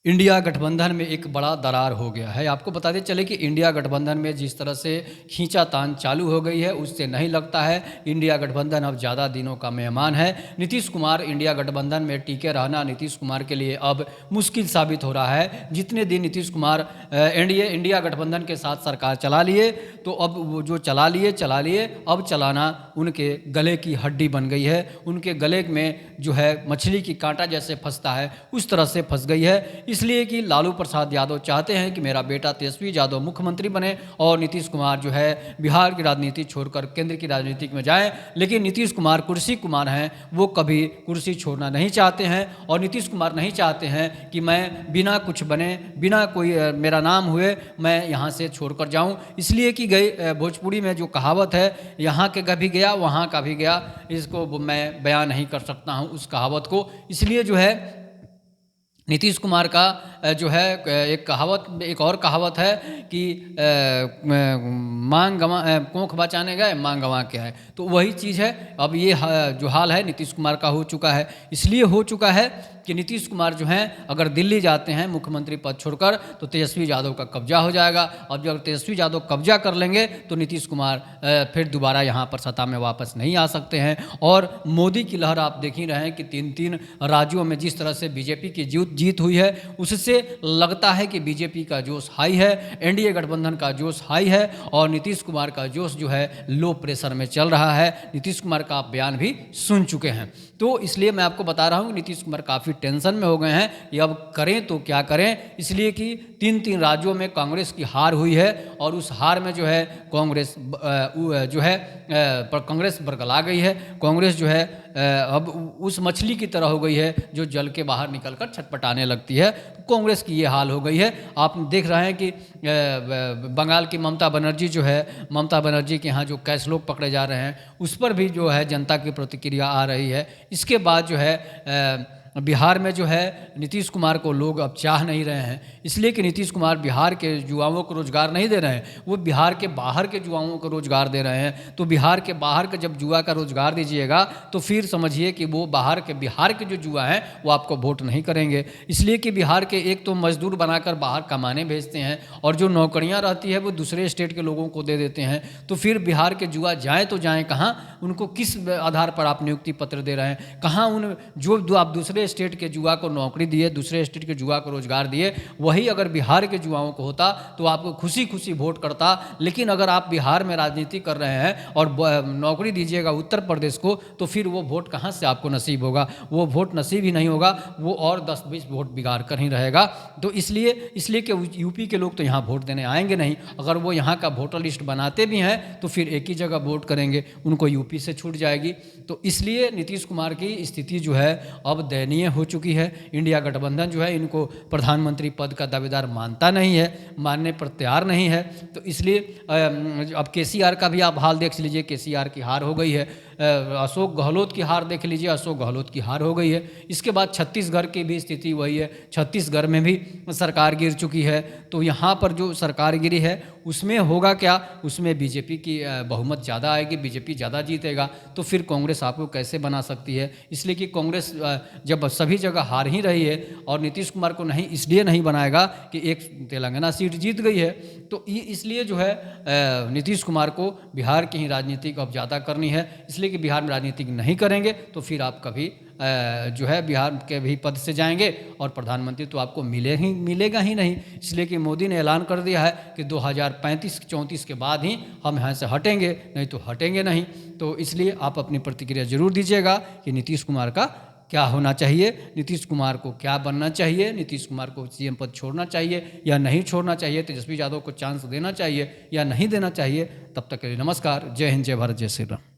India गठबंधन में एक बड़ा दरार हो गया है। आपको बताते चले कि इंडिया गठबंधन में जिस तरह से खींचातान चालू हो गई है, उससे नहीं लगता है इंडिया गठबंधन अब ज़्यादा दिनों का मेहमान है। नीतीश कुमार इंडिया गठबंधन में टिके रहना नीतीश कुमार के लिए अब मुश्किल साबित हो रहा है। जितने दिन नीतीश कुमार इंडिया गठबंधन के साथ सरकार चला लिए, तो अब वो जो चला लिए अब चलाना उनके गले की हड्डी बन गई है। उनके गले में जो है मछली की कांटा जैसे फंसता है, उस तरह से फंस गई है। इसलिए कि लालू प्रसाद यादव चाहते हैं कि मेरा बेटा तेजस्वी यादव मुख्यमंत्री बने और नीतीश कुमार जो है बिहार की राजनीति छोड़कर केंद्र की राजनीति में जाएं। लेकिन नीतीश कुमार कुर्सी कुमार हैं, वो कभी कुर्सी छोड़ना नहीं चाहते हैं। और नीतीश कुमार नहीं चाहते हैं कि मैं बिना कुछ बने, बिना कोई मेरा नाम हुए मैं यहाँ से छोड़कर जाऊँ। इसलिए कि गई भोजपुरी में जो कहावत है, यहाँ के कभी गया वहाँ का भी गया, इसको मैं बयान नहीं कर सकता हूँ उस कहावत को। इसलिए जो है नीतीश कुमार का जो है एक और कहावत है कि कोख बचाने गए मांग गंवा के आए। तो वही चीज़ है। अब ये जो हाल है नीतीश कुमार का हो चुका है। इसलिए हो चुका है कि नीतीश कुमार जो हैं अगर दिल्ली जाते हैं मुख्यमंत्री पद छोड़कर, तो तेजस्वी यादव का कब्जा हो जाएगा। और जब तेजस्वी यादव कब्जा कर लेंगे तो नीतीश कुमार फिर दोबारा यहाँ पर सत्ता में वापस नहीं आ सकते हैं। और मोदी की लहर आप देख ही रहे हैं कि तीन राज्यों में जिस तरह से बीजेपी की जीत हुई है, उससे लगता है कि बीजेपी का जोश हाई है, एनडीए गठबंधन का जोश हाई है और नीतीश कुमार का जोश जो है लो प्रेशर में चल रहा है। नीतीश कुमार का आप बयान भी सुन चुके हैं। तो इसलिए मैं आपको बता रहा हूँ नीतीश कुमार काफ़ी टेंशन में हो गए हैं कि अब करें तो क्या करें। इसलिए कि तीन राज्यों में कांग्रेस की हार हुई है और उस हार में जो है कांग्रेस बरगला गई है। कांग्रेस जो है अब उस मछली की तरह हो गई है जो जल के बाहर निकलकर छटपटाने लगती है। कांग्रेस की ये हाल हो गई है। आप देख रहे हैं कि बंगाल की ममता बनर्जी जो है, ममता बनर्जी के यहाँ जो कैश लोग पकड़े जा रहे हैं, उस पर भी जो है जनता की प्रतिक्रिया आ रही है। इसके बाद जो है बिहार में जो है नीतीश कुमार को लोग अब चाह नहीं रहे हैं, इसलिए कि नीतीश कुमार बिहार के युवाओं को रोजगार नहीं दे रहे हैं, वो बिहार के बाहर के युवाओं को रोजगार दे रहे हैं। तो बिहार के बाहर का जब युवा का रोजगार दीजिएगा तो फिर समझिए कि वो बिहार के जो युवा हैं वो आपको वोट नहीं करेंगे। इसलिए कि बिहार के एक तो मजदूर बनाकर बाहर कमाने भेजते हैं और जो नौकरियाँ रहती है वो दूसरे स्टेट के लोगों को दे देते हैं। तो फिर बिहार के युवा जाएँ तो जाएँ कहाँ, उनको किस आधार पर आप नियुक्ति पत्र दे रहे हैं, कहाँ उन जो आप दूसरे स्टेट के युवा को नौकरी दिए, दूसरे स्टेट के युवा को रोजगार दिए, वही अगर बिहार के युवाओं को होता तो आपको खुशी खुशी वोट करता। लेकिन अगर आप बिहार में राजनीति कर रहे हैं और नौकरी दीजिएगा उत्तर प्रदेश को, तो फिर वो वोट कहाँ से आपको नसीब होगा, वो वोट नसीब ही नहीं होगा, वो और 10-20 वोट बिगाड़ कर ही रहेगा। तो इसलिए कि यूपी के लोग तो यहाँ वोट देने आएंगे नहीं। अगर वो यहाँ का वोटर लिस्ट बनाते भी हैं तो फिर एक ही जगह वोट करेंगे, उनको यूपी से छूट जाएगी। तो इसलिए नीतीश कुमार की स्थिति जो है अब दयनीय हो चुकी है। इंडिया गठबंधन जो है इनको प्रधानमंत्री पद का दावेदार मानता नहीं है, मानने पर तैयार नहीं है। तो इसलिए अब केसीआर का भी आप हाल देख लीजिए, केसीआर की हार हो गई है। अशोक गहलोत की हार देख लीजिए, अशोक गहलोत की हार हो गई है। इसके बाद छत्तीसगढ़ की भी स्थिति वही है, छत्तीसगढ़ में भी सरकार गिर चुकी है। तो यहाँ पर जो सरकार गिरी है उसमें होगा क्या, उसमें बीजेपी की बहुमत ज़्यादा आएगी, बीजेपी ज़्यादा जीतेगा। तो फिर कांग्रेस आपको कैसे बना सकती है। इसलिए कि कांग्रेस जब सभी जगह हार ही रही है और नीतीश कुमार को नहीं इसलिए नहीं बनाएगा कि एक तेलंगाना सीट जीत गई है। तो इसलिए जो है नीतीश कुमार को बिहार की ही राजनीति को अब ज़्यादा करनी है। इसलिए कि बिहार में राजनीति नहीं करेंगे तो फिर आप कभी जो है बिहार के भी पद से जाएंगे और प्रधानमंत्री तो आपको मिलेगा ही नहीं। इसलिए कि मोदी ने ऐलान कर दिया है कि 2035-34 के बाद ही हम यहाँ से हटेंगे, नहीं तो हटेंगे नहीं। तो इसलिए आप अपनी प्रतिक्रिया जरूर दीजिएगा कि नीतीश कुमार का क्या होना चाहिए, नीतीश कुमार को क्या बनना चाहिए, नीतीश कुमार को सीएम पद छोड़ना चाहिए या नहीं छोड़ना चाहिए, तेजस्वी यादव को चांस देना चाहिए या नहीं देना चाहिए। तब तक के लिए नमस्कार, जय हिंद, जय भारत, जय श्री राम।